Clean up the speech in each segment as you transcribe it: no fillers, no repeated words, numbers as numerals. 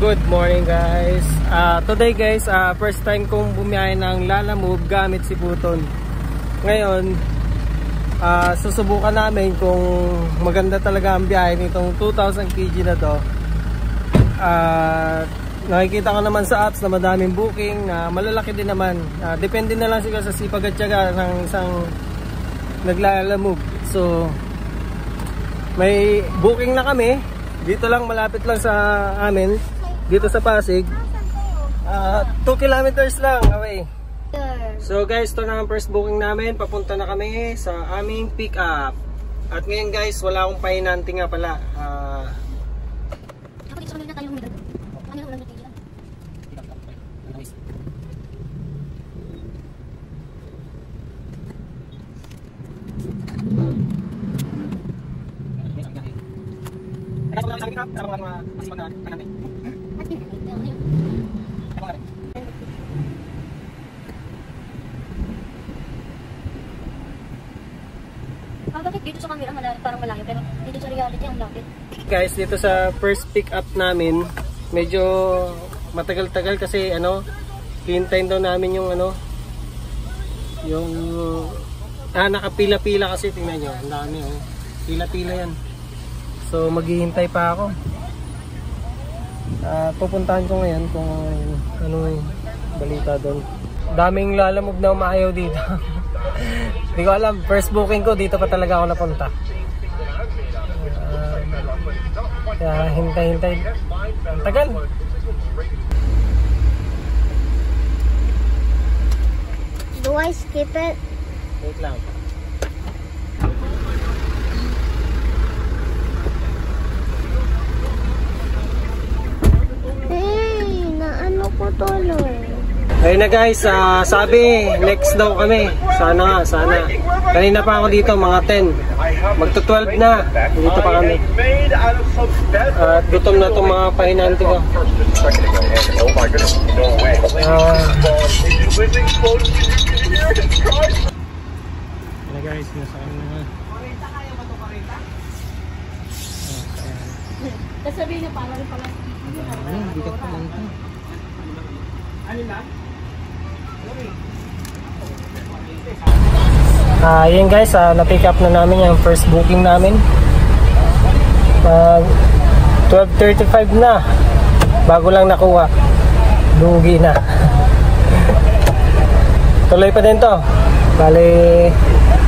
Good morning guys. Today guys, first time kong bumiyahe ng Lalamove gamit si Puton. Ngayon, susubukan namin kung maganda talaga ang biyahe nitong 2,000 kg na to. Nakikita ko naman sa apps na madaming booking, na malalaki din naman. Depende na lang siguro sa sipag at tiyaga ng isang naglalamove. So, may booking na kami. Dito lang, malapit lang sa amin. Dito sa Pasig. 2 kilometers lang away. So guys, ito na ang first booking namin. Papunta na kami sa aming pick up. At ngayon guys, wala akong pahinanti nga pala. Bakit dito sa camera parang malayo pero dito sa reality ang lapit? Guys, dito sa first pick up namin, medyo matagal-tagal kasi hintayin daw namin yung nakapila-pila kasi, tingnan nyo, ang dami pila-pila yan. So maghihintay pa ako. Pupuntahan ko ngayon kung ano yung balita doon. Daming Lalamove na umaayaw dito. Hindi ko alam, first booking ko dito pa talaga ako napunta. Kaya hintay-hintay. Ang tagal. Do I skip it? Wait lang. Hey, naano ko tuloy. Ayun na guys, sabi next daw kami. Sana. Kanina pa ako dito, mga 10. Magto-12 na. Dito pa kami. At gutom na itong mga pahinanti ko. Ayun na guys, nasa kami na. Sasabihin na parang pala. Bigat pa lang ito. Ano na? Yan guys, na-pick up na namin yung first booking namin. 12:35 na. Bago lang nakuha. Lugi na. Tuloy pa din to. Bali,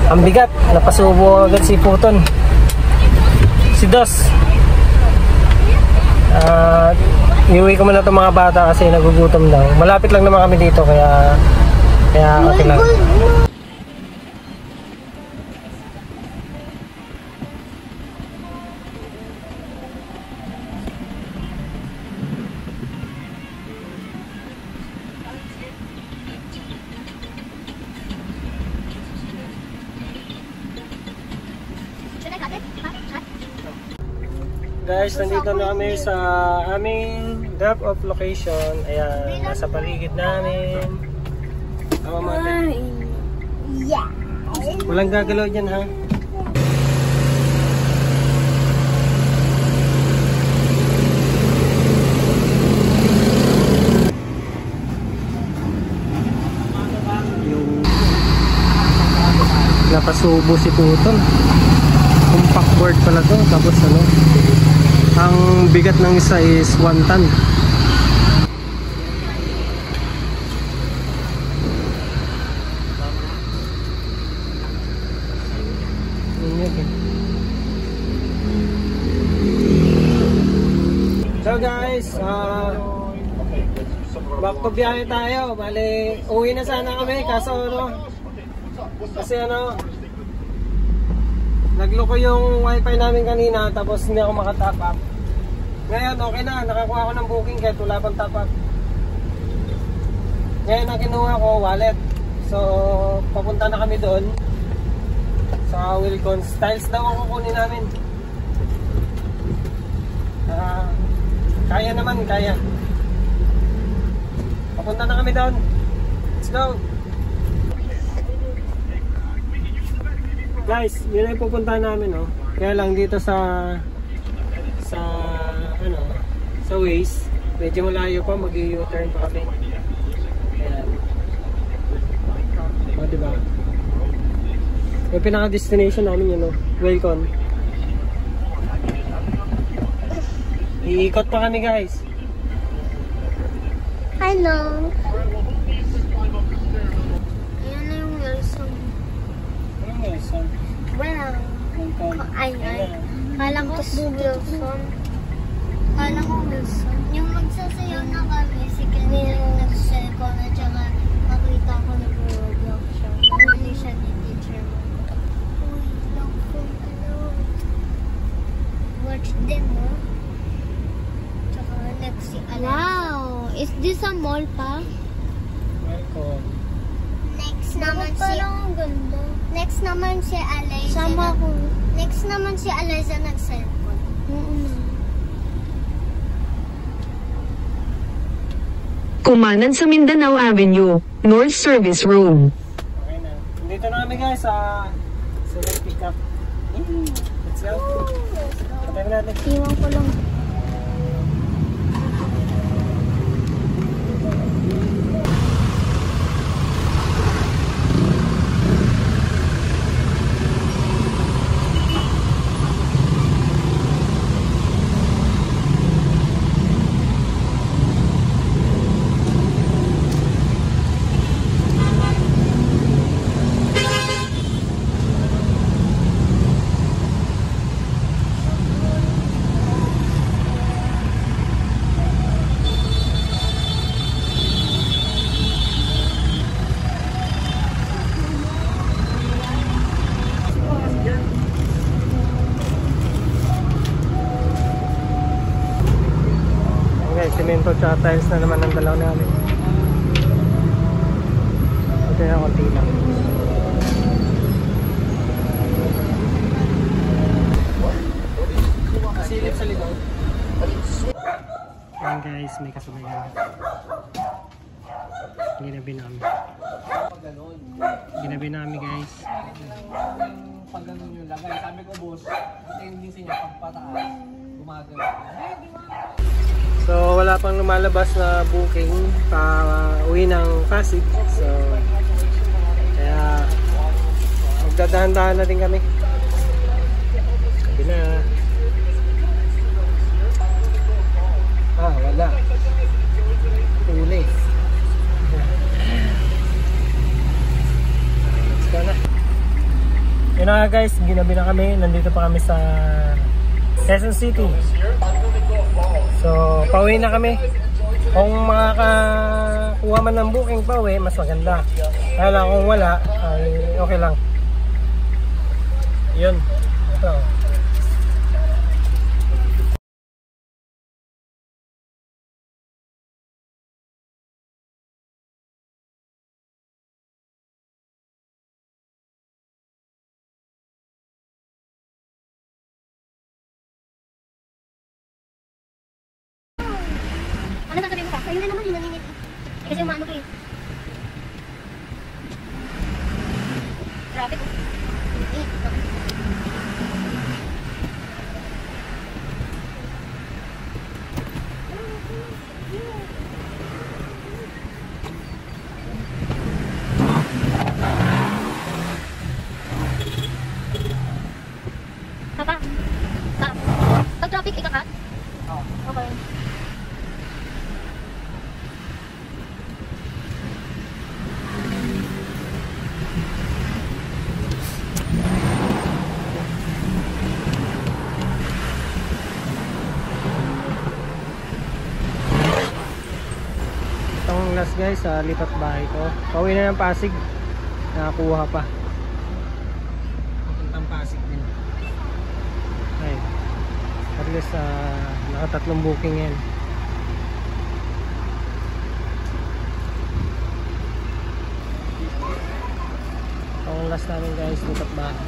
ang bigat. Napasubo agad si Puton. Si Dos. Iuwi ko muna itong mga bata kasi nagugutom daw. Malapit lang naman kami dito kaya okay lang. Guys, nandito na kami sa aming drop-off location. Ayan, nasa paligid namin. Tama mate. Yeah. Walang gagalaw dyan ha. Yung napasubo si Puton. Compact board pala to. Tapos ang bigat ng isa is 1 ton. So guys, back to biyahe tayo. Bale, uwi na sana kami kaso kasi nagloko yung wifi namin kanina tapos hindi ako makatap up. Ngayon okay na, nakakuha ako ng booking kahit wala pang top up. Ngayon ang kinuha ko, wallet. So papunta na kami doon sa Wilcons. Tiles daw ang kukunin namin. Kaya naman, kaya. Papunta na kami doon. Let's go. Guys, yun ay pupunta namin, Kaya lang dito sa Waze, Medyo malayo pa, mag-u-turn pa kami. Ayan. O, diba? Yung pinaka-destination namin yun, no? Welcome. Iikot pa kami, guys. Hello. Ayan na yung Wilson. Anong Wilson? Well, Welcome. ay. Kala ko Wilson. Kala ko Wilson. Yung magsasayaw na kami, si Kenny yung nag-share ko na tsaka nakita ko nag-Roblox siya. Hindi siya ni teacher mo. Watch them, oh. Tsaka next si Alexa. Wow! Is this a mall pa? Welcome. Next naman si... Parang ang ganda. Next naman si Alexa. Sama ko. Next naman si Alexa nag-cellphone. Kumanan sa Mindanao Avenue, North Service Room. Okay na. Dito na kami, guys, sa select pickup. Let's go. Patay mo natin. Iwan ko lang. Semento at tiles na naman ang dalaw namin. Ito na konti lang. Silip sa likod. Ayan guys, may kasabay namin. Ginabi namin. Ginabi namin guys. Pag ganun yung lagay, sabi ko boss, ito yung design niya pagpataas, gumagano. So wala pang lumalabas na booking pa uwi ng Pasig. So kaya magdadahan-dahan na din kami. Sabi na. Wala. Uli. Let's go na. Yun na guys, ginabi na kami. Nandito pa kami sa Quezon City. So, pauwi na kami. Kung makakakuha man ng booking pauwi, mas maganda. Kaya lang kung wala, ay okay lang. Yun. Ito. Ano sasabihin mo ka? Sa'yo na naman yung naninit. Kasi umano ko eh. Traffic. Papa. Pag traffic, ikakat? Oo. Okay. Itong last guys, lipat bahay ko. Pauwi na ng Pasig. Nakakuha pa. Papuntang Pasig din. Ay. At least nakatatlong booking yan. Itong last namin guys, lipat bahay.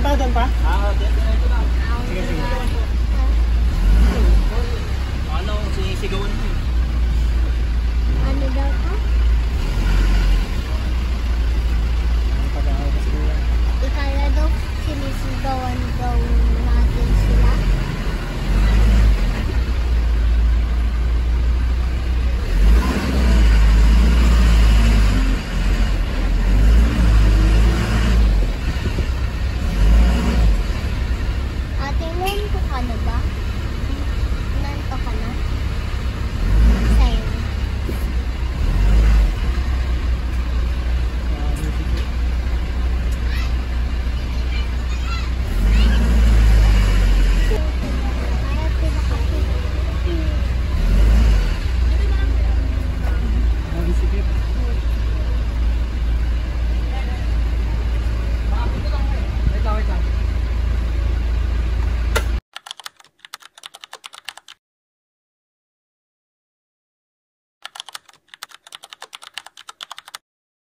tayo doon pa? Sige, sige. Ano, sinisigawan mo?